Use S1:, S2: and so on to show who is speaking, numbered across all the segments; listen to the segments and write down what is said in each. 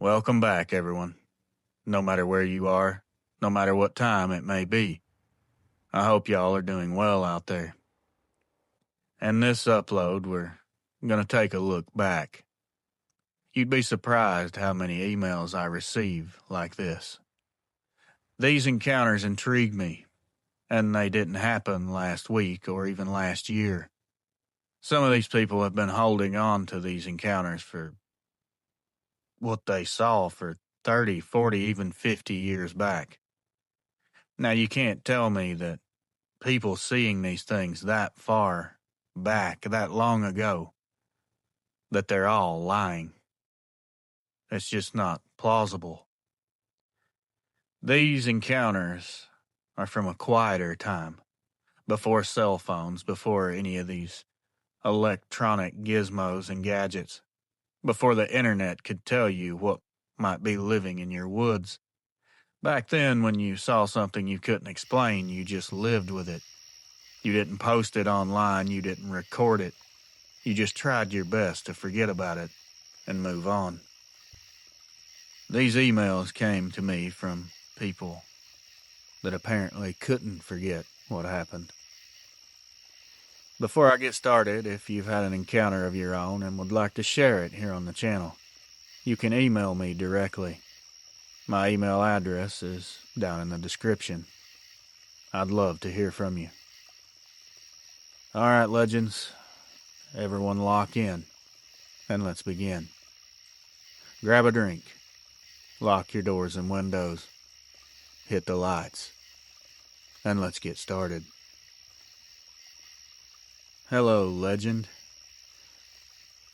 S1: Welcome back, everyone. No matter where you are, no matter what time it may be, I hope y'all are doing well out there. And this upload, we're going to take a look back. You'd be surprised how many emails I receive like this. These encounters intrigue me, and they didn't happen last week or even last year. Some of these people have been holding on to these encounters for what they saw for 30, 40, even 50 years back. Now, you can't tell me that people seeing these things that far back, that long ago, that they're all lying. It's just not plausible. These encounters are from a quieter time, before cell phones, before any of these electronic gizmos and gadgets, before the internet could tell you what might be living in your woods. Back then, when you saw something you couldn't explain, you just lived with it. You didn't post it online, you didn't record it. You just tried your best to forget about it and move on. These emails came to me from people that apparently couldn't forget what happened. Before I get started, if you've had an encounter of your own and would like to share it here on the channel, you can email me directly. My email address is down in the description. I'd love to hear from you. All right, legends, everyone lock in, and let's begin. Grab a drink, lock your doors and windows, hit the lights, and let's get started. Hello, legend.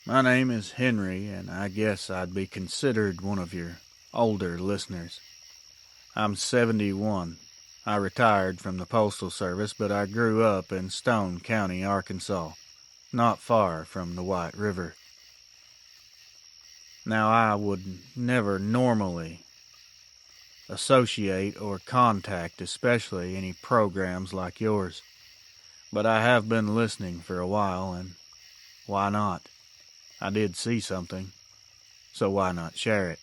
S1: My name is Henry, and I guess I'd be considered one of your older listeners. I'm 71. I retired from the Postal Service, but I grew up in Stone County, Arkansas, not far from the White River. Now, I would never normally associate or contact especially any programs like yours, but I have been listening for a while, and why not? I did see something, so why not share it?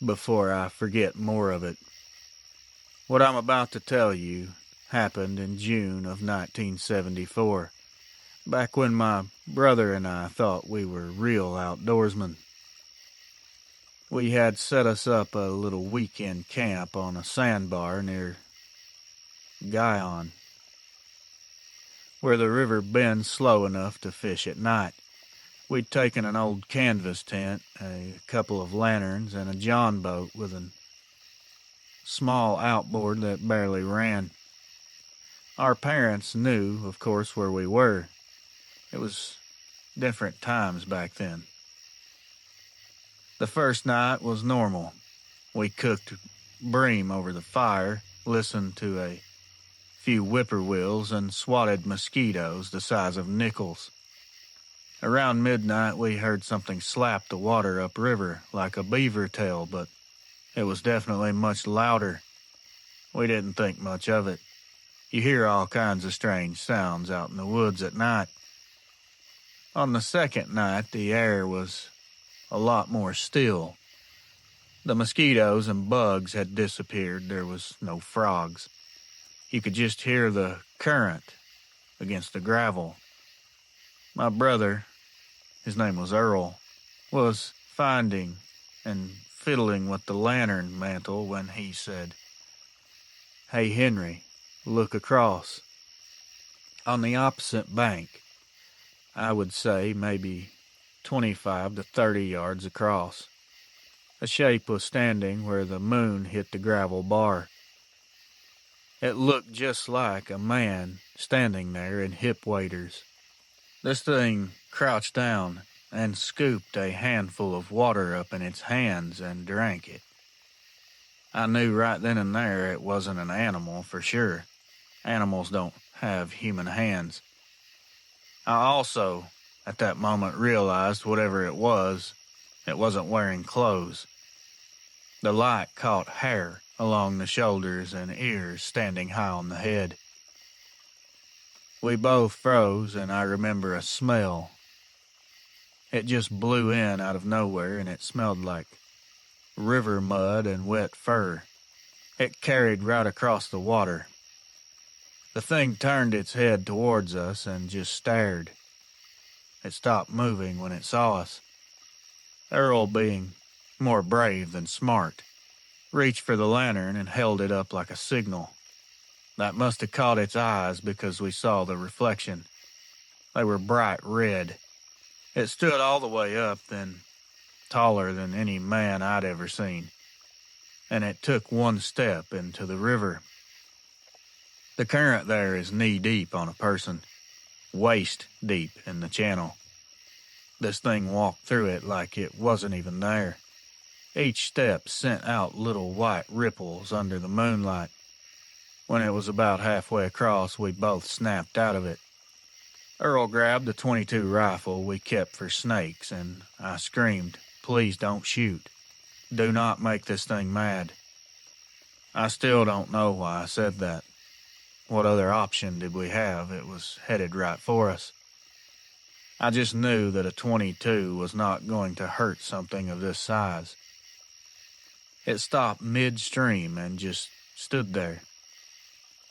S1: Before I forget more of it, what I'm about to tell you happened in June of 1974, back when my brother and I thought we were real outdoorsmen. We had set us up a little weekend camp on a sandbar near Guyon, where the river bends slow enough to fish at night. We'd taken an old canvas tent, a couple of lanterns, and a john boat with a small outboard that barely ran. Our parents knew, of course, where we were. It was different times back then. The first night was normal. We cooked bream over the fire, listened to a few whippoorwills, and swatted mosquitoes the size of nickels. Around midnight, we heard something slap the water upriver like a beaver tail, but it was definitely much louder. We didn't think much of it. You hear all kinds of strange sounds out in the woods at night. On the second night, the air was a lot more still. The mosquitoes and bugs had disappeared. There was no frogs. You could just hear the current against the gravel. My brother, his name was Earl, was finding and fiddling with the lantern mantle when he said, "Hey, Henry, look across." On the opposite bank, I would say maybe 25 to 30 yards across, a shape was standing where the moon hit the gravel bar. It looked just like a man standing there in hip waders. This thing crouched down and scooped a handful of water up in its hands and drank it. I knew right then and there it wasn't an animal for sure. Animals don't have human hands. I also, at that moment, realized whatever it wasn't wearing clothes. The light caught hair along the shoulders and ears standing high on the head. We both froze, and I remember a smell. It just blew in out of nowhere, and it smelled like river mud and wet fur. It carried right across the water. The thing turned its head towards us and just stared. It stopped moving when it saw us. Earl, being more brave than smart, reached for the lantern and held it up like a signal. That must have caught its eyes because we saw the reflection. They were bright red. It stood all the way up, then taller than any man I'd ever seen, and it took one step into the river. The current there is knee-deep on a person, waist-deep in the channel. This thing walked through it like it wasn't even there. Each step sent out little white ripples under the moonlight. When it was about halfway across, we both snapped out of it. Earl grabbed the .22 rifle we kept for snakes, and I screamed, "Please don't shoot. Do not make this thing mad." I still don't know why I said that. What other option did we have? It was headed right for us. I just knew that a .22 was not going to hurt something of this size. It stopped midstream and just stood there.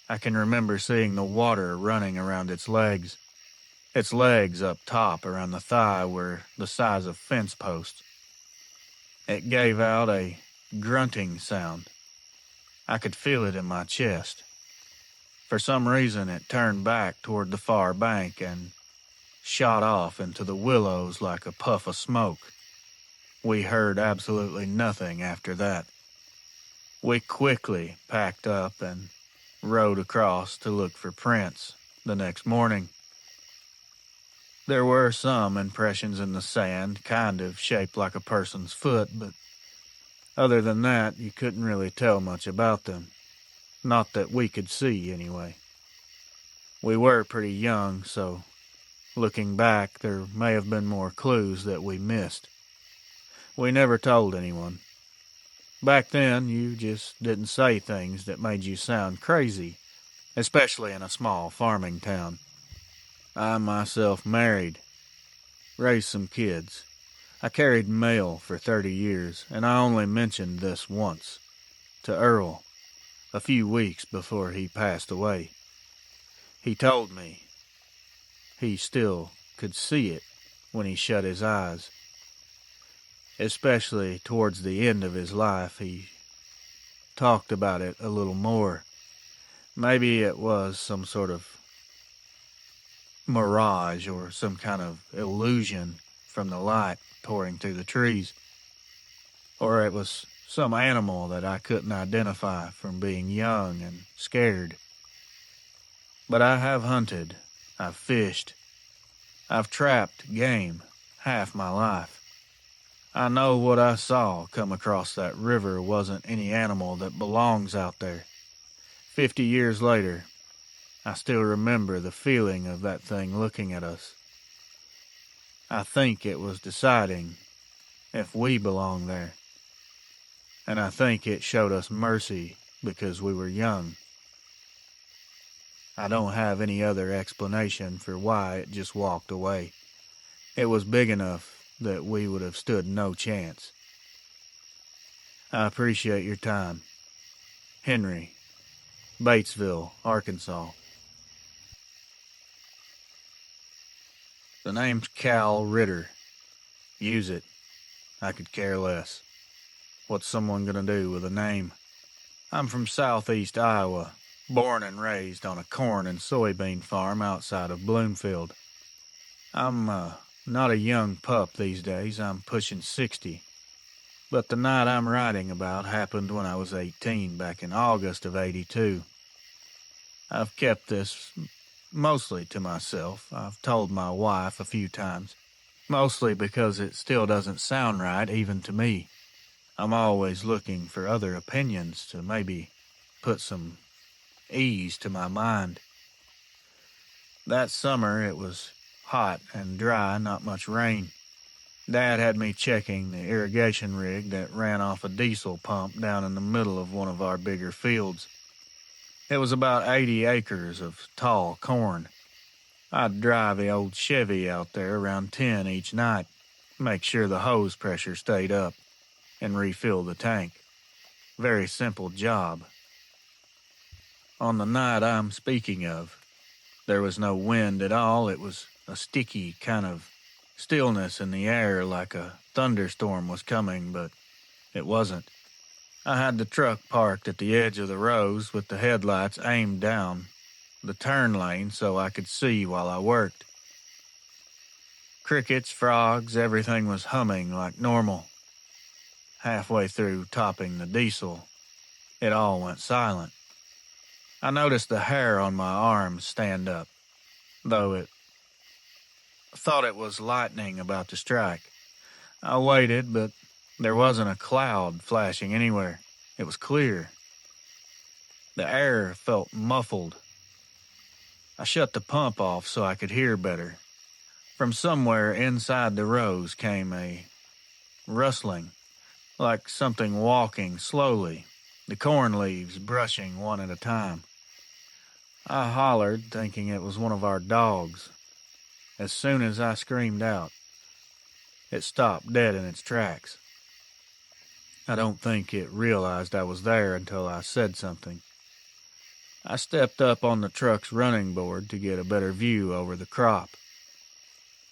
S1: I can remember seeing the water running around its legs. Its legs up top around the thigh were the size of fence posts. It gave out a grunting sound. I could feel it in my chest. For some reason, it turned back toward the far bank and shot off into the willows like a puff of smoke. We heard absolutely nothing after that. We quickly packed up and rode across to look for prints the next morning. There were some impressions in the sand, kind of shaped like a person's foot, but other than that, you couldn't really tell much about them. Not that we could see, anyway. We were pretty young, so looking back, there may have been more clues that we missed. We never told anyone. Back then, you just didn't say things that made you sound crazy, especially in a small farming town. I myself married, raised some kids. I carried mail for 30 years, and I only mentioned this once, to Earl, a few weeks before he passed away. He told me he still could see it when he shut his eyes. Especially towards the end of his life, he talked about it a little more. Maybe it was some sort of mirage or some kind of illusion from the light pouring through the trees. Or it was some animal that I couldn't identify from being young and scared. But I have hunted, I've fished, I've trapped game half my life. I know what I saw come across that river wasn't any animal that belongs out there. 50 years later, I still remember the feeling of that thing looking at us. I think it was deciding if we belong there. And I think it showed us mercy because we were young. I don't have any other explanation for why it just walked away. It was big enough that we would have stood no chance. I appreciate your time. Henry, Batesville, Arkansas. The name's Cal Ritter. Use it. I could care less. What's someone gonna do with a name? I'm from southeast Iowa, born and raised on a corn and soybean farm outside of Bloomfield. I'm not a young pup these days. I'm pushing 60. But the night I'm writing about happened when I was 18 back in August of '82. I've kept this mostly to myself. I've told my wife a few times, mostly because it still doesn't sound right even to me. I'm always looking for other opinions to maybe put some ease to my mind. That summer it was hot and dry, not much rain. Dad had me checking the irrigation rig that ran off a diesel pump down in the middle of one of our bigger fields. It was about 80 acres of tall corn. I'd drive the old Chevy out there around 10 each night. make sure the hose pressure stayed up, and refill the tank. Very simple job. On the night I'm speaking of, there was no wind at all. It was a sticky kind of stillness in the air, like a thunderstorm was coming, but it wasn't. I had the truck parked at the edge of the rows with the headlights aimed down the turn lane so I could see while I worked. Crickets, frogs, everything was humming like normal. Halfway through topping the diesel, it all went silent. I noticed the hair on my arms stand up, though it thought it was lightning about to strike. I waited, but there wasn't a cloud flashing anywhere. It was clear. The air felt muffled. I shut the pump off so I could hear better. From somewhere inside the rows came a rustling, like something walking slowly, the corn leaves brushing one at a time. I hollered, thinking it was one of our dogs. As soon as I screamed out, it stopped dead in its tracks. I don't think it realized I was there until I said something. I stepped up on the truck's running board to get a better view over the crop.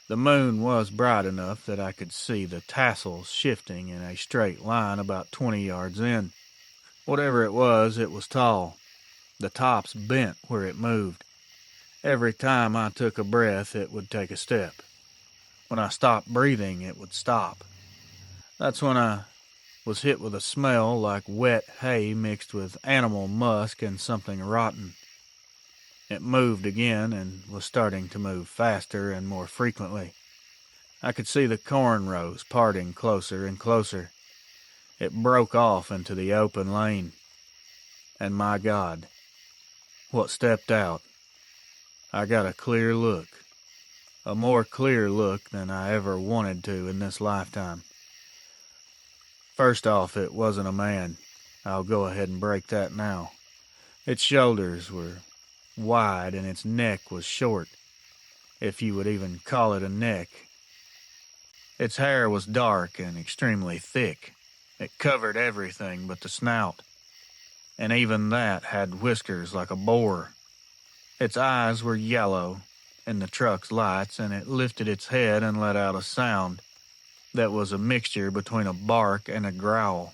S1: The moon was bright enough that I could see the tassels shifting in a straight line about 20 yards in. Whatever it was tall. The tops bent where it moved. Every time I took a breath, it would take a step. When I stopped breathing, it would stop. That's when I was hit with a smell like wet hay mixed with animal musk and something rotten. It moved again and was starting to move faster and more frequently. I could see the corn rows parting closer and closer. It broke off into the open lane. And my God, what stepped out? I got a clear look. A more clear look than I ever wanted to in this lifetime. First off, it wasn't a man. I'll go ahead and break that now. Its shoulders were wide and its neck was short, if you would even call it a neck. Its hair was dark and extremely thick. It covered everything but the snout, and even that had whiskers like a boar. Its eyes were yellow in the truck's lights, and it lifted its head and let out a sound that was a mixture between a bark and a growl.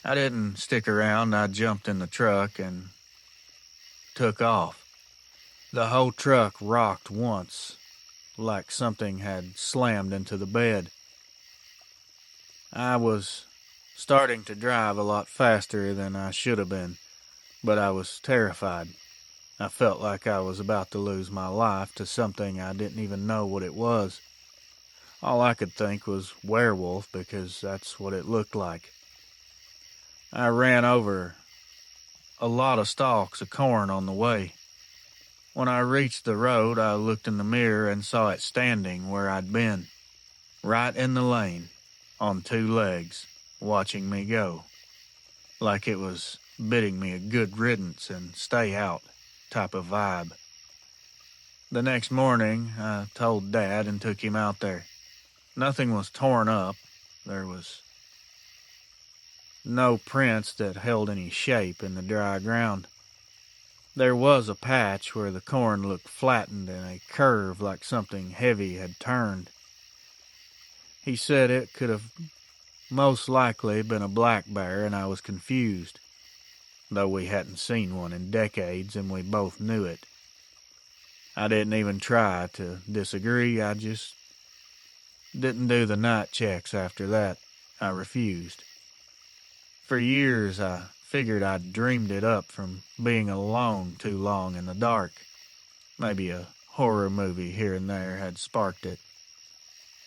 S1: I didn't stick around. I jumped in the truck and took off. The whole truck rocked once, like something had slammed into the bed. I was starting to drive a lot faster than I should have been, but I was terrified. I felt like I was about to lose my life to something I didn't even know what it was. All I could think was werewolf because that's what it looked like. I ran over a lot of stalks of corn on the way. When I reached the road, I looked in the mirror and saw it standing where I'd been, right in the lane, on two legs, watching me go, like it was bidding me a good riddance and stay out type of vibe. The next morning, I told Dad and took him out there. Nothing was torn up. There was no prints that held any shape in the dry ground. There was a patch where the corn looked flattened in a curve like something heavy had turned. He said it could have most likely been a black bear, and I was confused, though we hadn't seen one in decades and we both knew it. I didn't even try to disagree. I just didn't do the night checks after that. I refused. For years, I figured I'd dreamed it up from being alone too long in the dark. Maybe a horror movie here and there had sparked it.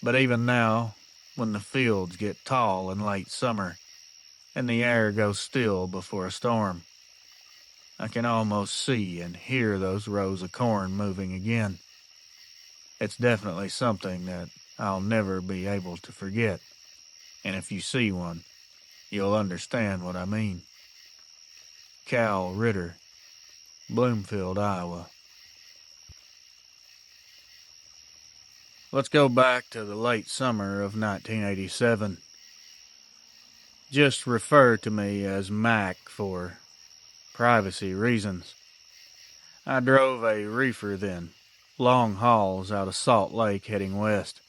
S1: But even now, when the fields get tall in late summer and the air goes still before a storm, I can almost see and hear those rows of corn moving again. It's definitely something that I'll never be able to forget. And if you see one, you'll understand what I mean. Cal Ritter, Bloomfield, Iowa. Let's go back to the late summer of 1987. Just refer to me as Mac for privacy reasons. I drove a reefer then, long hauls out of Salt Lake heading west.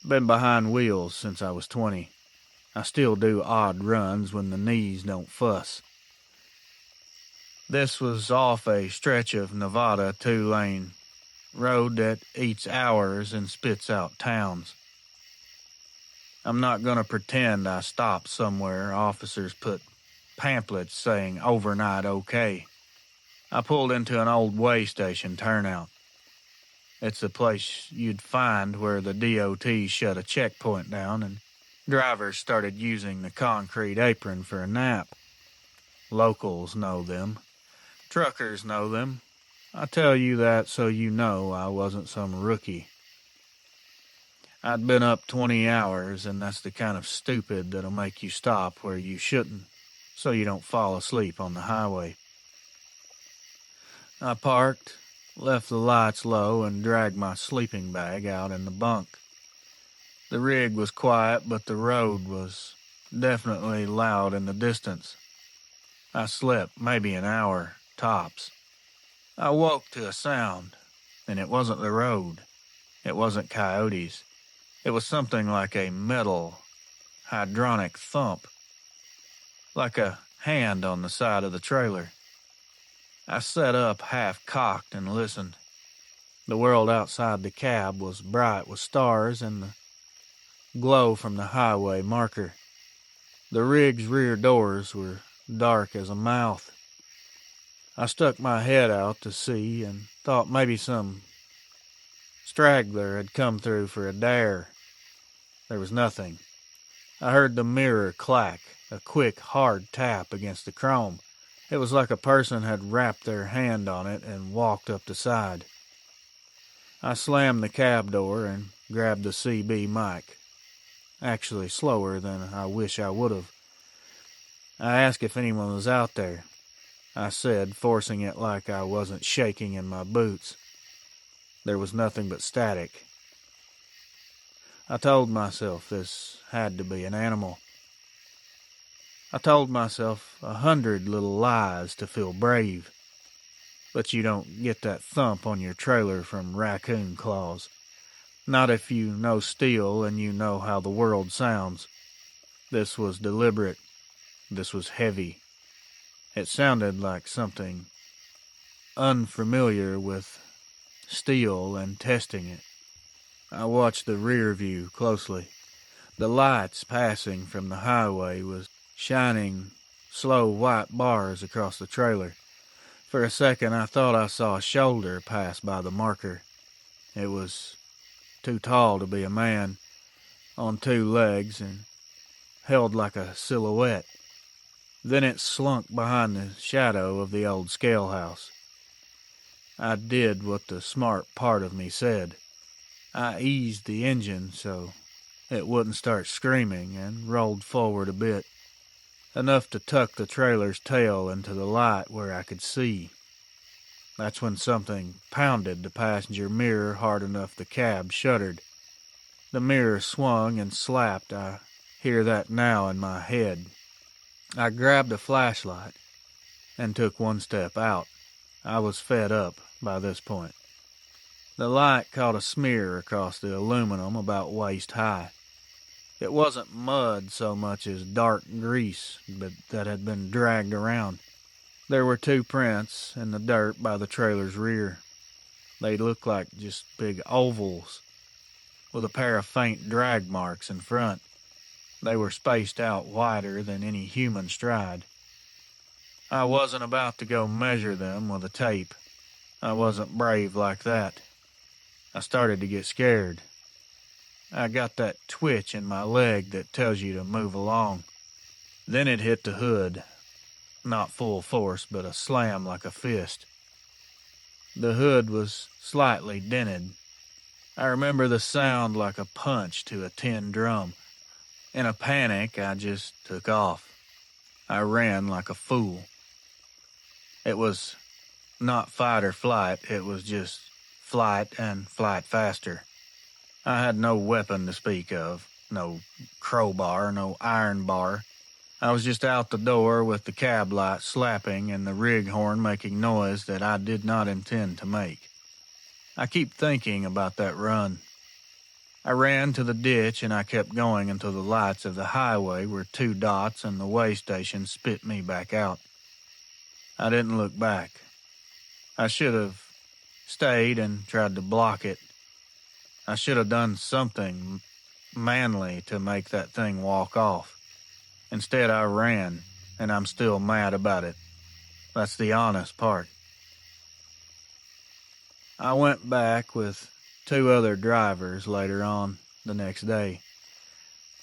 S1: Been behind wheels since I was 20. I still do odd runs when the knees don't fuss. This was off a stretch of Nevada 2-lane road that eats hours and spits out towns. I'm not going to pretend I stopped somewhere officers put pamphlets saying overnight okay. I pulled into an old way station turnout. It's the place you'd find where the DOT shut a checkpoint down and drivers started using the concrete apron for a nap. Locals know them. Truckers know them. I tell you that so you know I wasn't some rookie. I'd been up 20 hours, and that's the kind of stupid that'll make you stop where you shouldn't, so you don't fall asleep on the highway. I parked, left the lights low, and dragged my sleeping bag out in the bunk. The rig was quiet, but the road was definitely loud in the distance. I slept maybe an hour, tops. I woke to a sound, and it wasn't the road. It wasn't coyotes. It was something like a metal, hydronic thump, like a hand on the side of the trailer. I sat up half-cocked and listened. The world outside the cab was bright with stars and the glow from the highway marker. The rig's rear doors were dark as a mouth. I stuck my head out to see and thought maybe some straggler had come through for a dare. There was nothing. I heard the mirror clack, a quick, hard tap against the chrome. It was like a person had wrapped their hand on it and walked up the side. I slammed the cab door and grabbed the CB mic. Actually slower than I wish I would have. I asked if anyone was out there. I said, forcing it like I wasn't shaking in my boots. There was nothing but static. I told myself this had to be an animal. I told myself 100 little lies to feel brave. But you don't get that thump on your trailer from raccoon claws. Not if you know steel and you know how the world sounds. This was deliberate. This was heavy. It sounded like something unfamiliar with steel and testing it. I watched the rear view closely. The lights passing from the highway was shining slow white bars across the trailer. For a second I thought I saw a shoulder pass by the marker. It was too tall to be a man, on two legs and held like a silhouette. Then it slunk behind the shadow of the old scale house. I did what the smart part of me said. I eased the engine so it wouldn't start screaming and rolled forward a bit, enough to tuck the trailer's tail into the light where I could see. That's when something pounded the passenger mirror hard enough the cab shuddered. The mirror swung and slapped. I hear that now in my head. I grabbed a flashlight and took one step out. I was fed up by this point. The light caught a smear across the aluminum about waist high. It wasn't mud so much as dark grease that had been dragged around. There were two prints in the dirt by the trailer's rear. They looked like just big ovals with a pair of faint drag marks in front. They were spaced out wider than any human stride. I wasn't about to go measure them with a tape. I wasn't brave like that. I started to get scared. I got that twitch in my leg that tells you to move along. Then it hit the hood. Not full force, but a slam like a fist. The hood was slightly dented. I remember the sound like a punch to a tin drum. In a panic, I just took off. I ran like a fool. It was not fight or flight, it was just flight and flight faster. I had no weapon to speak of, no crowbar, no iron bar. I was just out the door with the cab light slapping and the rig horn making noise that I did not intend to make. I keep thinking about that run. I ran to the ditch and I kept going until the lights of the highway were 2 dots and the way station spit me back out. I didn't look back. I should have stayed and tried to block it. I should have done something manly to make that thing walk off. Instead, I ran, and I'm still mad about it. That's the honest part. I went back with 2 other drivers later on the next day.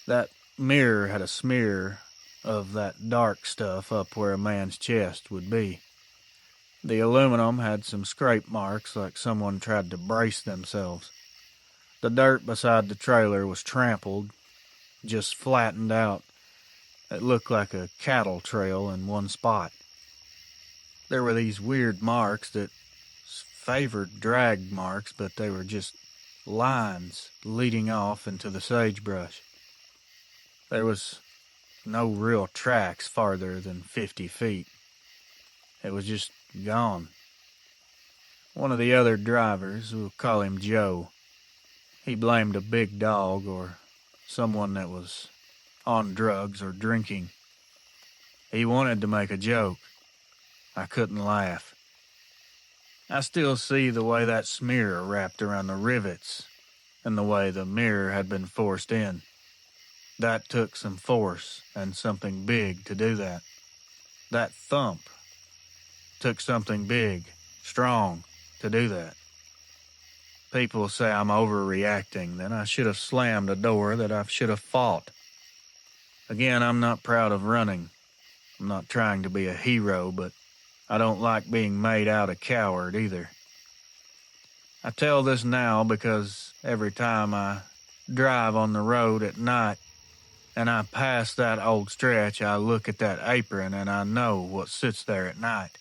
S1: That mirror had a smear of that dark stuff up where a man's chest would be. The aluminum had some scrape marks like someone tried to brace themselves. The dirt beside the trailer was trampled, just flattened out. It looked like a cattle trail in one spot. There were these weird marks that favored drag marks, but they were just lines leading off into the sagebrush. There was no real tracks farther than 50 feet. It was just gone. One of the other drivers, we'll call him Joe, he blamed a big dog or someone that was on drugs or drinking. He wanted to make a joke. I couldn't laugh. I still see the way that smear wrapped around the rivets and the way the mirror had been forced in. That took some force and something big to do that. That thump took something big, strong, to do that. People say I'm overreacting, that I should have slammed a door, that I should have fought. Again, I'm not proud of running. I'm not trying to be a hero, but I don't like being made out a coward either. I tell this now because every time I drive on the road at night and I pass that old stretch, I look at that apron and I know what sits there at night.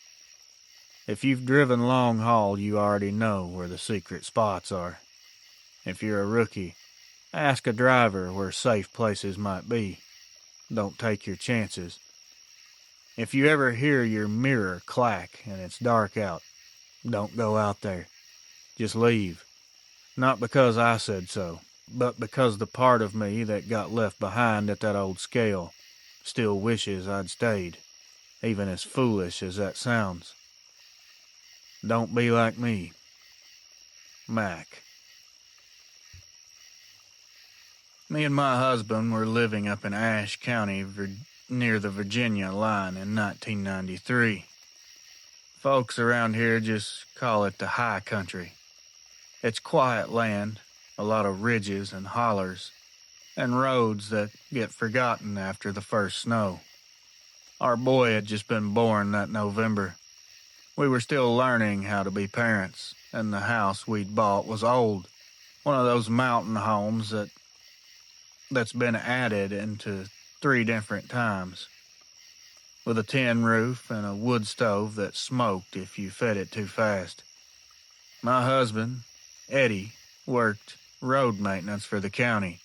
S1: If you've driven long haul, you already know where the secret spots are. If you're a rookie, ask a driver where safe places might be. Don't take your chances. If you ever hear your mirror clack and it's dark out, don't go out there. Just leave. Not because I said so, but because the part of me that got left behind at that old scale still wishes I'd stayed, even as foolish as that sounds. Don't be like me. Mac. Me and my husband were living up in Ashe County near the Virginia line in 1993. Folks around here just call it the high country. It's quiet land, a lot of ridges and hollers, and roads that get forgotten after the first snow. Our boy had just been born that November. We were still learning how to be parents, and the house we'd bought was old. One of those mountain homes that's been added into 3 different times, with a tin roof and a wood stove that smoked if you fed it too fast. My husband, Eddie, worked road maintenance for the county,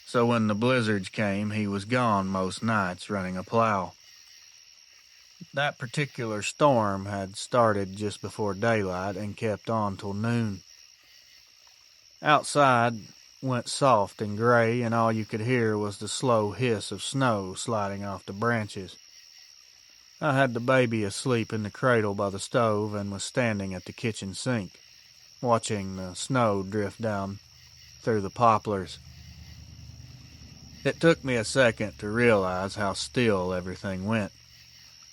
S1: so when the blizzards came, he was gone most nights running a plow. That particular storm had started just before daylight and kept on till noon. Outside went soft and gray, and all you could hear was the slow hiss of snow sliding off the branches. I had the baby asleep in the cradle by the stove and was standing at the kitchen sink, watching the snow drift down through the poplars. It took me a second to realize how still everything went.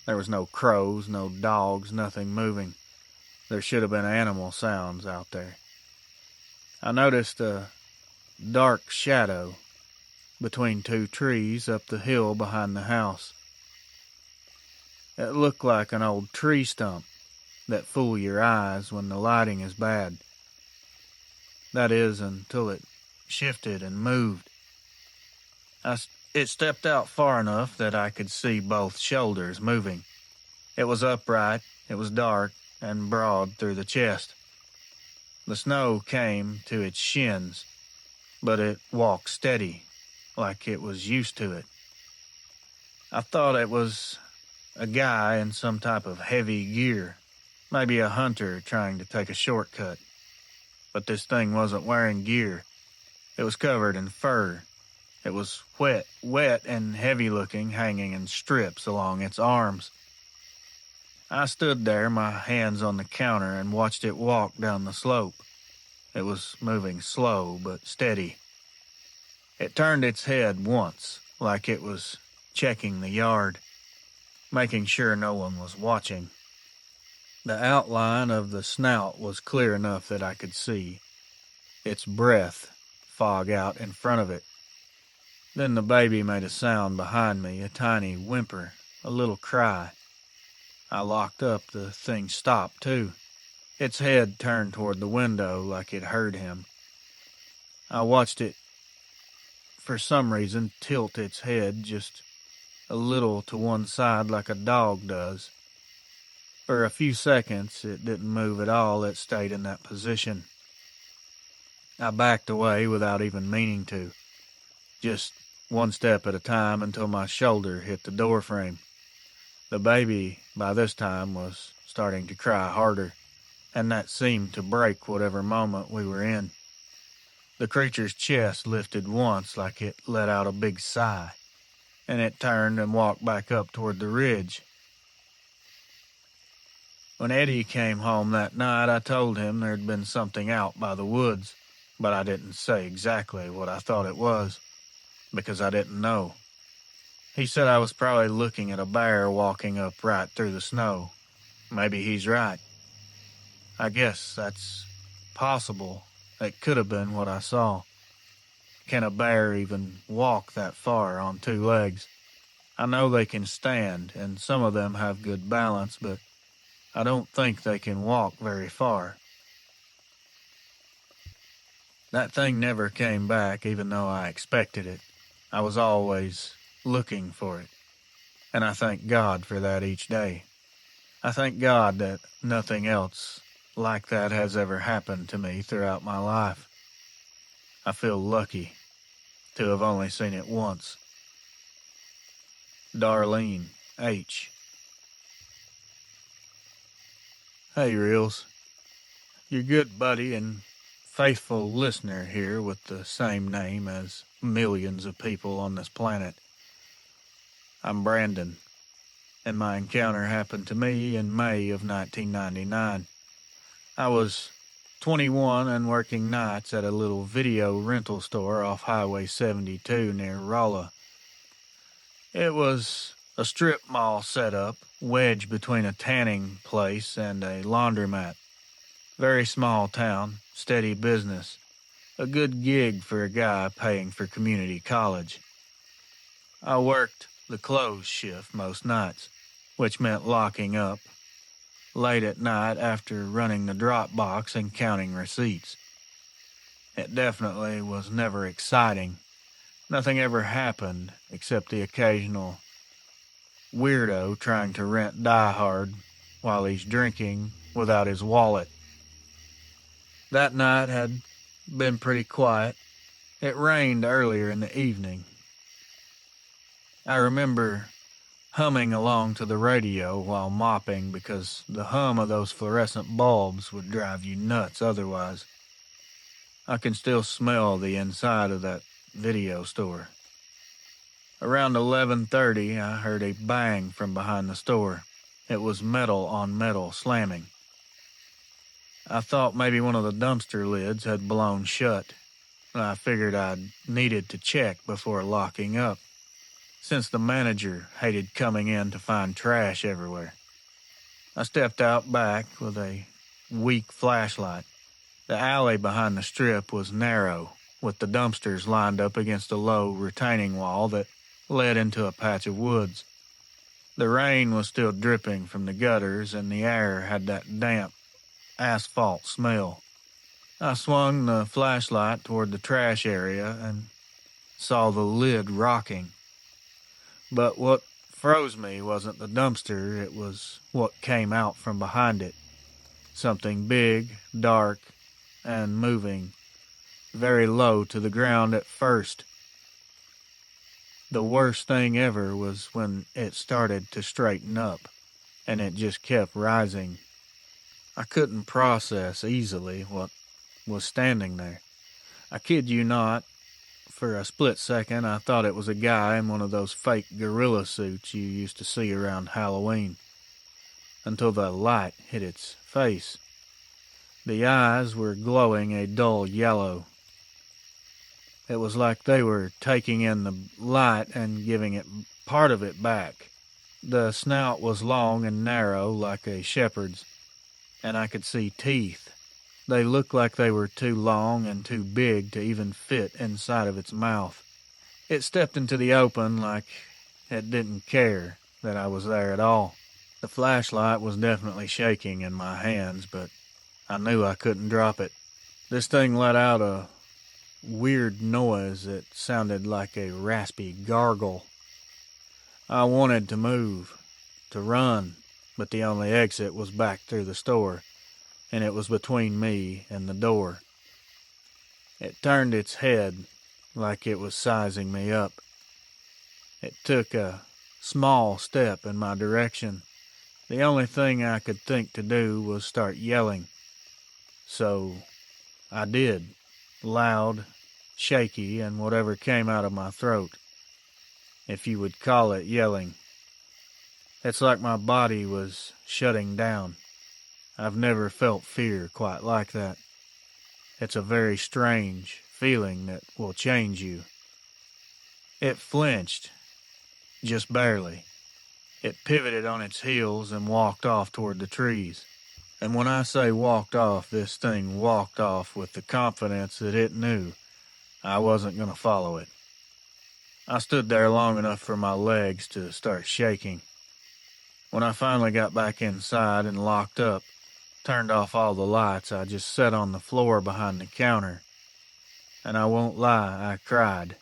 S1: There was no crows, no dogs, nothing moving. There should have been animal sounds out there. I noticed a dark shadow between 2 trees up the hill behind the house. It looked like an old tree stump that fool your eyes when the lighting is bad. That is, until it shifted and moved. It stepped out far enough that I could see both shoulders moving. It was upright, it was dark, and broad through the chest. The snow came to its shins, but it walked steady, like it was used to it. I thought it was a guy in some type of heavy gear, maybe a hunter trying to take a shortcut. But this thing wasn't wearing gear. It was covered in fur. It was wet and heavy-looking, hanging in strips along its arms. I stood there, my hands on the counter, and watched it walk down the slope. It was moving slow but steady. It turned its head once, like it was checking the yard, making sure no one was watching. The outline of the snout was clear enough that I could see its breath fog out in front of it. Then the baby made a sound behind me, a tiny whimper, a little cry. I locked up. The thing stopped, too. Its head turned toward the window like it heard him. I watched it, for some reason, tilt its head just a little to one side like a dog does. For a few seconds, it didn't move at all. It stayed in that position. I backed away without even meaning to, just one step at a time until my shoulder hit the doorframe. The baby, by this time, was starting to cry harder, and that seemed to break whatever moment we were in. The creature's chest lifted once like it let out a big sigh, and it turned and walked back up toward the ridge. When Eddie came home that night, I told him there'd been something out by the woods, but I didn't say exactly what I thought it was, because I didn't know. He said I was probably looking at a bear walking up right through the snow. Maybe he's right. I guess that's possible. It could have been what I saw. Can a bear even walk that far on two legs? I know they can stand, and some of them have good balance, but I don't think they can walk very far. That thing never came back, even though I expected it. I was always looking for it, and I thank God for that each day. I thank God that nothing else like that has ever happened to me throughout my life. I feel lucky to have only seen it once. Darlene H. Hey, Reels. Your good buddy and faithful listener here with the same name as millions of people on this planet. I'm Brandon, and my encounter happened to me in May of 1999. I was 21 and working nights at a little video rental store off Highway 72 near Rolla. It was a strip mall setup, wedged between a tanning place and a laundromat. Very small town, steady business. A good gig for a guy paying for community college. I worked the close shift most nights, which meant locking up late at night after running the drop box and counting receipts. It definitely was never exciting. Nothing ever happened except the occasional weirdo trying to rent Die Hard while he's drinking without his wallet. That night had been pretty quiet. It rained earlier in the evening. I remember humming along to the radio while mopping because the hum of those fluorescent bulbs would drive you nuts otherwise. I can still smell the inside of that video store. Around 11:30, I heard a bang from behind the store. It was metal on metal slamming. I thought maybe one of the dumpster lids had blown shut. I figured I needed to check before locking up, since the manager hated coming in to find trash everywhere. I stepped out back with a weak flashlight. The alley behind the strip was narrow, with the dumpsters lined up against a low retaining wall that led into a patch of woods. The rain was still dripping from the gutters, and the air had that damp asphalt smell. I swung the flashlight toward the trash area and saw the lid rocking. But what froze me wasn't the dumpster, it was what came out from behind it. Something big, dark, and moving, very low to the ground at first. The worst thing ever was when it started to straighten up, and it just kept rising. I couldn't process easily what was standing there. I kid you not, for a split second I thought it was a guy in one of those fake gorilla suits you used to see around Halloween, until the light hit its face. The eyes were glowing a dull yellow. It was like they were taking in the light and giving it part of it back. The snout was long and narrow like a shepherd's, and I could see teeth. They looked like they were too long and too big to even fit inside of its mouth. It stepped into the open like it didn't care that I was there at all. The flashlight was definitely shaking in my hands, but I knew I couldn't drop it. This thing let out a weird noise that sounded like a raspy gargle. I wanted to move, to run, but the only exit was back through the store, and it was between me and the door. It turned its head like it was sizing me up. It took a small step in my direction. The only thing I could think to do was start yelling. So I did, loud, shaky, and whatever came out of my throat, if you would call it yelling. It's like my body was shutting down. I've never felt fear quite like that. It's a very strange feeling that will change you. It flinched, just barely. It pivoted on its heels and walked off toward the trees. And when I say walked off, this thing walked off with the confidence that it knew I wasn't going to follow it. I stood there long enough for my legs to start shaking. When I finally got back inside and locked up, turned off all the lights, I just sat on the floor behind the counter. And I won't lie, I cried.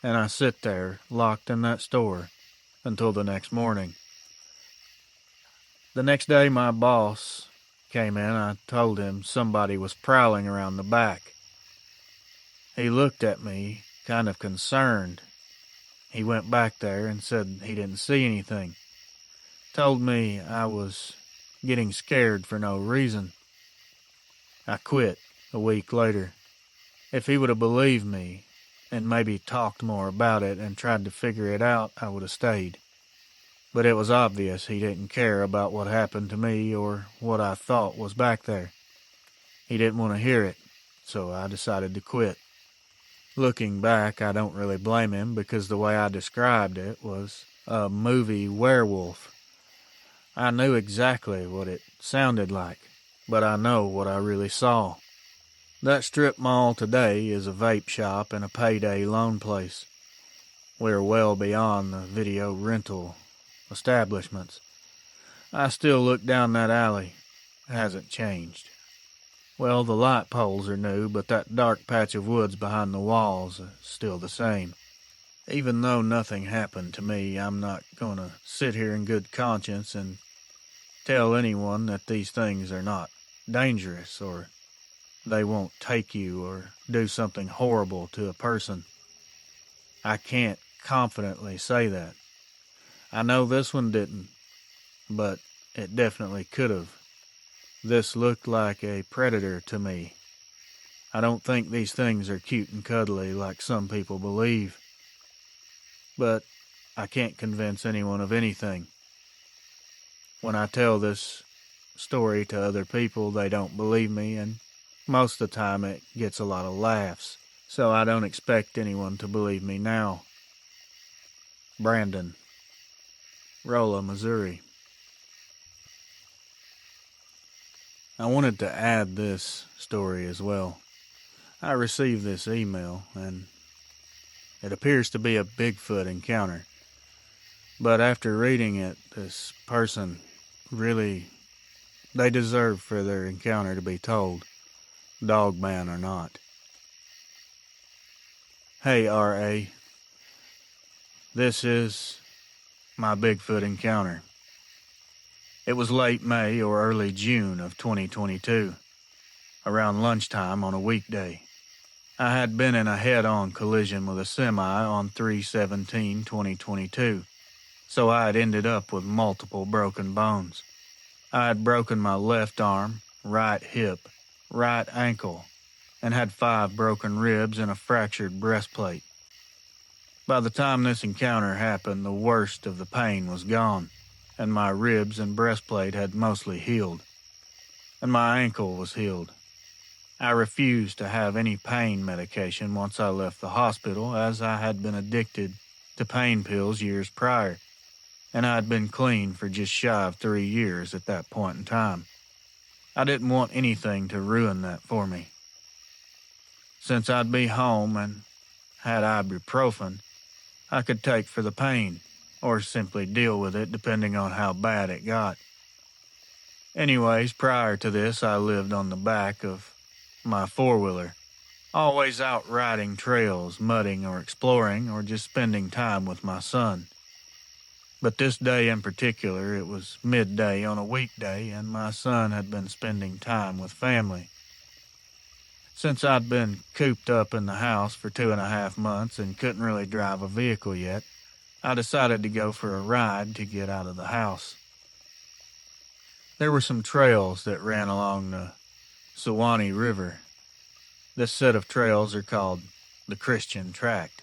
S1: And I sit there, locked in that store, until the next morning. The next day my boss came in. I told him somebody was prowling around the back. He looked at me, kind of concerned. He went back there and said he didn't see anything. Told me I was getting scared for no reason. I quit a week later. If he would have believed me and maybe talked more about it and tried to figure it out, I would have stayed. But it was obvious he didn't care about what happened to me or what I thought was back there. He didn't want to hear it, so I decided to quit. Looking back, I don't really blame him because the way I described it was a movie werewolf. I knew exactly what it sounded like, but I know what I really saw. That strip mall today is a vape shop and a payday loan place. We're well beyond the video rental establishments. I still look down that alley. It hasn't changed. Well, the light poles are new, but that dark patch of woods behind the walls is still the same. Even though nothing happened to me, I'm not going to sit here in good conscience and tell anyone that these things are not dangerous or they won't take you or do something horrible to a person. I can't confidently say that. I know this one didn't, but it definitely could have. This looked like a predator to me. I don't think these things are cute and cuddly like some people believe. But I can't convince anyone of anything. When I tell this story to other people, they don't believe me, and most of the time it gets a lot of laughs. So I don't expect anyone to believe me now. Brandon, Rolla, Missouri. I wanted to add this story as well. I received this email, and it appears to be a Bigfoot encounter. But after reading it, this person really, they deserve for their encounter to be told, Dogman or not. Hey, R.A., this is my Bigfoot encounter. It was late May or early June of 2022, around lunchtime on a weekday. I had been in a head-on collision with a semi on 3/17/2022, so I had ended up with multiple broken bones. I had broken my left arm, right hip, right ankle, and had 5 broken ribs and a fractured breastplate. By the time this encounter happened, the worst of the pain was gone, and my ribs and breastplate had mostly healed, and my ankle was healed. I refused to have any pain medication once I left the hospital, as I had been addicted to pain pills years prior, and I had been clean for just shy of 3 years at that point in time. I didn't want anything to ruin that for me. Since I'd be home and had ibuprofen, I could take for the pain, or simply deal with it depending on how bad it got. Anyways, prior to this, I lived on the back of my four-wheeler, always out riding trails, mudding or exploring, or just spending time with my son. But this day in particular, it was midday on a weekday, and my son had been spending time with family. Since I'd been cooped up in the house for 2.5 months and couldn't really drive a vehicle yet, I decided to go for a ride to get out of the house. There were some trails that ran along the Suwannee River. This set of trails are called the Christian Tract.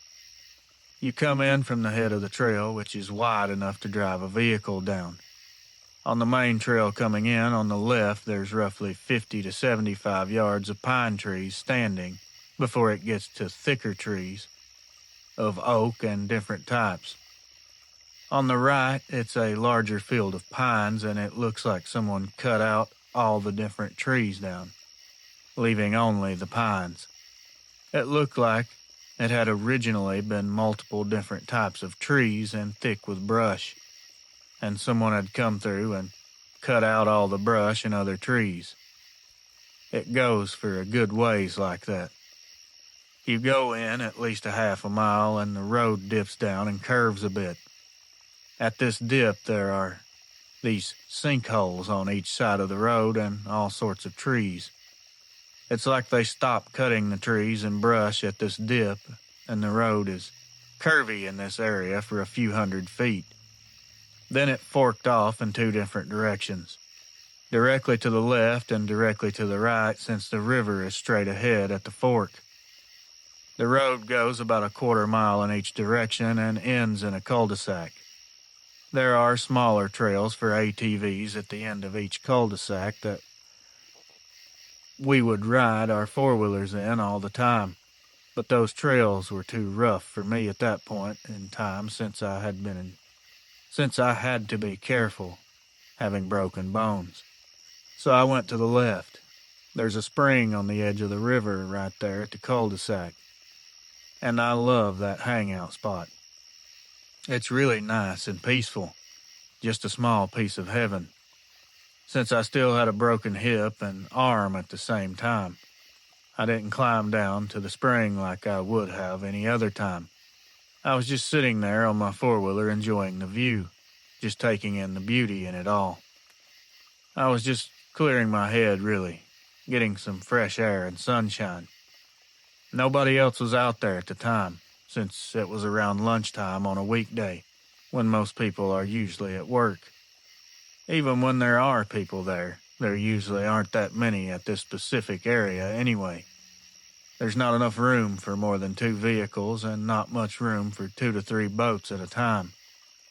S1: You come in from the head of the trail, which is wide enough to drive a vehicle down. On the main trail coming in, on the left, there's roughly 50 to 75 yards of pine trees standing before it gets to thicker trees of oak and different types. On the right, it's a larger field of pines, and it looks like someone cut out all the different trees down, leaving only the pines. It looked like it had originally been multiple different types of trees and thick with brush, and someone had come through and cut out all the brush and other trees. It goes for a good ways like that. You go in at least a half a mile, and the road dips down and curves a bit. At this dip, there are these sinkholes on each side of the road and all sorts of trees. It's like they stopped cutting the trees and brush at this dip, and the road is curvy in this area for a few hundred feet. Then it forked off in 2 different directions, directly to the left and directly to the right, since the river is straight ahead at the fork. The road goes about a 1/4 mile in each direction and ends in a cul-de-sac. There are smaller trails for ATVs at the end of each cul-de-sac that we would ride our four-wheelers in all the time, but those trails were too rough for me at that point in time, since I had to be careful, having broken bones. So I went to the left. There's a spring on the edge of the river right there at the cul-de-sac, and I love that hangout spot. It's really nice and peaceful, just a small piece of heaven. Since I still had a broken hip and arm at the same time, I didn't climb down to the spring like I would have any other time. I was just sitting there on my four-wheeler enjoying the view, just taking in the beauty in it all. I was just clearing my head, really, getting some fresh air and sunshine. Nobody else was out there at the time, since it was around lunchtime on a weekday, when most people are usually at work. Even when there are people there usually aren't that many at this specific area anyway. There's not enough room for more than 2 vehicles and not much room for 2 to 3 boats at a time.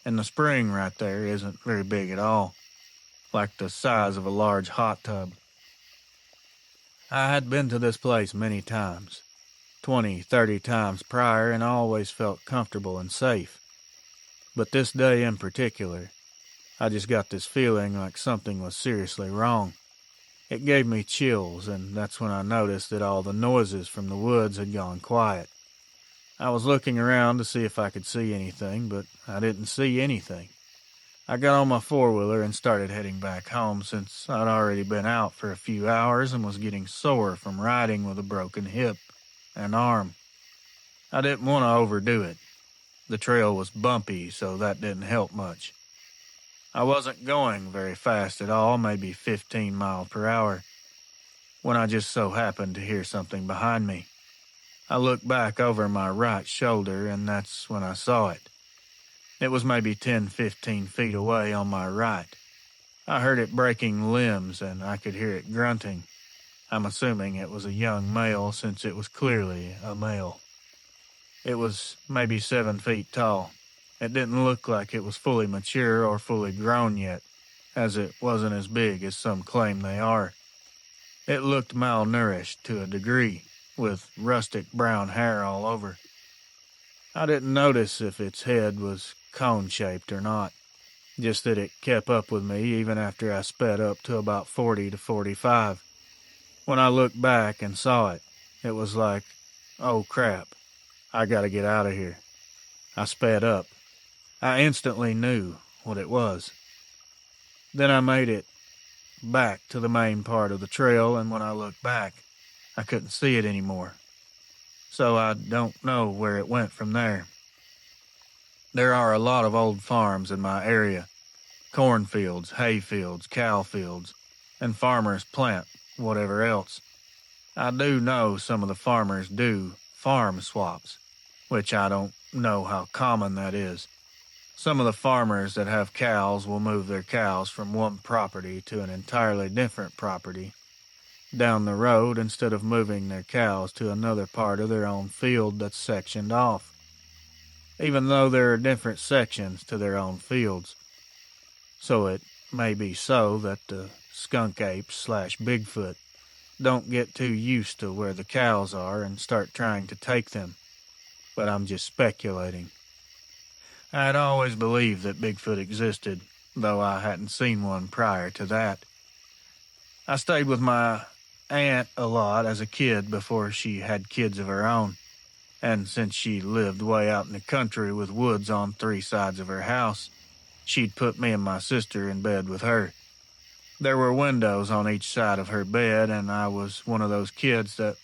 S1: And the spring right there isn't very big at all, like the size of a large hot tub. I had been to this place many times, 20, 30 times prior, and always felt comfortable and safe. But this day in particular, I just got this feeling like something was seriously wrong. It gave me chills, and that's when I noticed that all the noises from the woods had gone quiet. I was looking around to see if I could see anything, but I didn't see anything. I got on my four-wheeler and started heading back home, since I'd already been out for a few hours and was getting sore from riding with a broken hip and arm. I didn't want to overdo it. The trail was bumpy, so that didn't help much. I wasn't going very fast at all, maybe 15 miles per hour, when I just so happened to hear something behind me. I looked back over my right shoulder, and that's when I saw it. It was maybe 10-15 feet away on my right. I heard it breaking limbs, and I could hear it grunting. I'm assuming it was a young male, since it was clearly a male. It was maybe 7 feet tall. It didn't look like it was fully mature or fully grown yet, as it wasn't as big as some claim they are. It looked malnourished to a degree, with rustic brown hair all over. I didn't notice if its head was cone-shaped or not, just that it kept up with me even after I sped up to about 40 to 45. When I looked back and saw it, it was like, oh crap, I gotta get out of here. I sped up. I instantly knew what it was. Then I made it back to the main part of the trail, and when I looked back, I couldn't see it anymore. So I don't know where it went from there. There are a lot of old farms in my area. Cornfields, hayfields, cow fields, and farmers plant whatever else. I do know some of the farmers do farm swaps, which I don't know how common that is. Some of the farmers that have cows will move their cows from one property to an entirely different property down the road instead of moving their cows to another part of their own field that's sectioned off, even though there are different sections to their own fields. So it may be so that the skunk apes / Bigfoot don't get too used to where the cows are and start trying to take them, but I'm just speculating. I'd always believed that Bigfoot existed, though I hadn't seen one prior to that. I stayed with my aunt a lot as a kid before she had kids of her own, and since she lived way out in the country with woods on 3 sides of her house, she'd put me and my sister in bed with her. There were windows on each side of her bed, and I was one of those kids that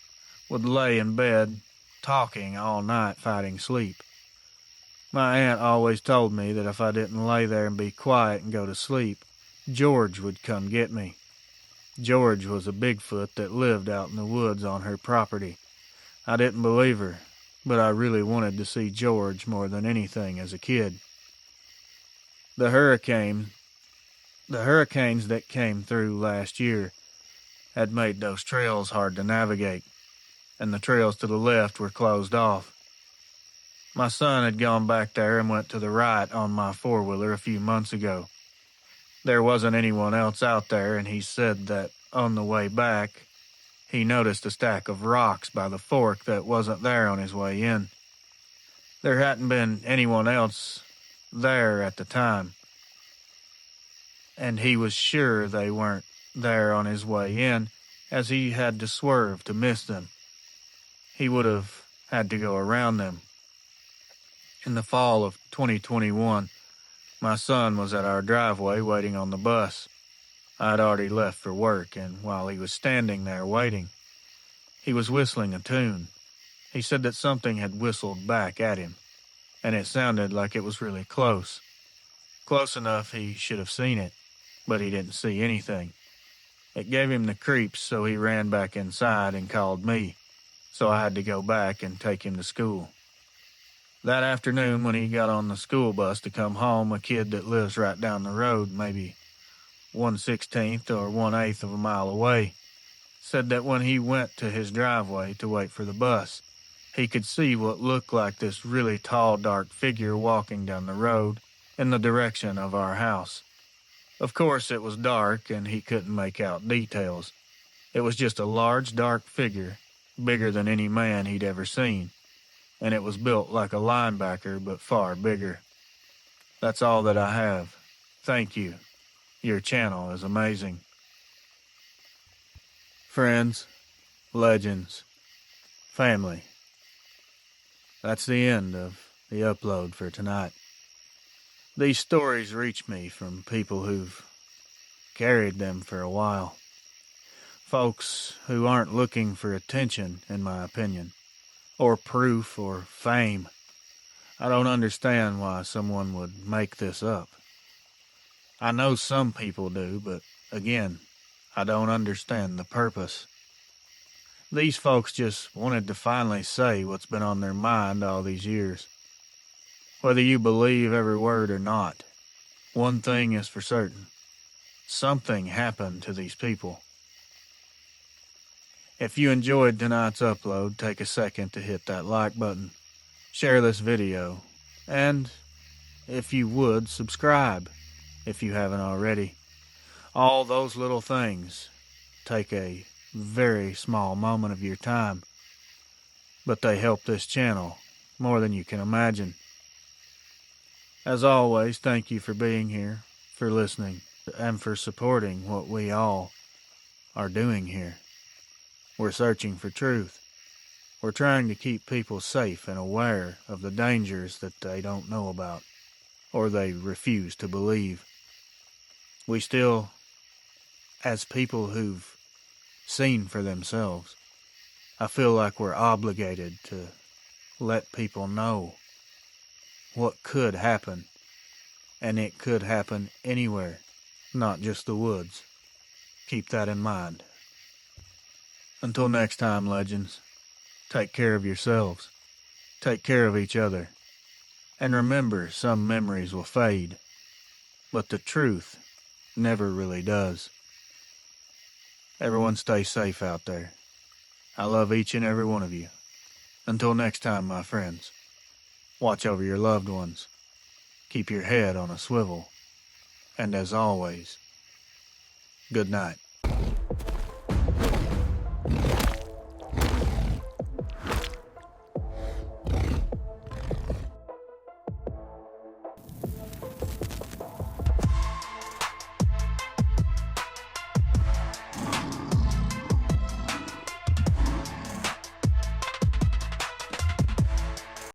S1: would lay in bed talking all night fighting sleep. My aunt always told me that if I didn't lay there and be quiet and go to sleep, George would come get me. George was a Bigfoot that lived out in the woods on her property. I didn't believe her, but I really wanted to see George more than anything as a kid. The hurricanes that came through last year had made those trails hard to navigate, and the trails to the left were closed off. My son had gone back there and went to the right on my four-wheeler a few months ago. There wasn't anyone else out there, and he said that on the way back, he noticed a stack of rocks by the fork that wasn't there on his way in. There hadn't been anyone else there at the time, and he was sure they weren't there on his way in, as he had to swerve to miss them. He would have had to go around them. In the fall of 2021, my son was at our driveway waiting on the bus. I'd already left for work, and while he was standing there waiting, he was whistling a tune. He said that something had whistled back at him, and it sounded like it was really close. Close enough he should have seen it, but he didn't see anything. It gave him the creeps, so he ran back inside and called me, so I had to go back and take him to school. That afternoon, when he got on the school bus to come home, a kid that lives right down the road, maybe 1/16 or 1/8 of a mile away, said that when he went to his driveway to wait for the bus, he could see what looked like this really tall, dark figure walking down the road in the direction of our house. Of course, it was dark and he couldn't make out details. It was just a large, dark figure, bigger than any man he'd ever seen, and it was built like a linebacker, but far bigger. That's all that I have. Thank you. Your channel is amazing. Friends, legends, family. That's the end of the upload for tonight. These stories reach me from people who've carried them for a while. Folks who aren't looking for attention, in my opinion, or proof or fame. I don't understand why someone would make this up. I know some people do, but again, I don't understand the purpose. These folks just wanted to finally say what's been on their mind all these years. Whether you believe every word or not, one thing is for certain. Something happened to these people. If you enjoyed tonight's upload, take a second to hit that like button, share this video, and, if you would, subscribe if you haven't already. All those little things take a very small moment of your time, but they help this channel more than you can imagine. As always, thank you for being here, for listening, and for supporting what we all are doing here. We're searching for truth. We're trying to keep people safe and aware of the dangers that they don't know about, or they refuse to believe. We still, as people who've seen for themselves, I feel like we're obligated to let people know what could happen, and it could happen anywhere, not just the woods. Keep that in mind. Until next time, legends, take care of yourselves, take care of each other, and remember, some memories will fade, but the truth never really does. Everyone stay safe out there. I love each and every one of you. Until next time, my friends, watch over your loved ones, keep your head on a swivel, and as always, good night.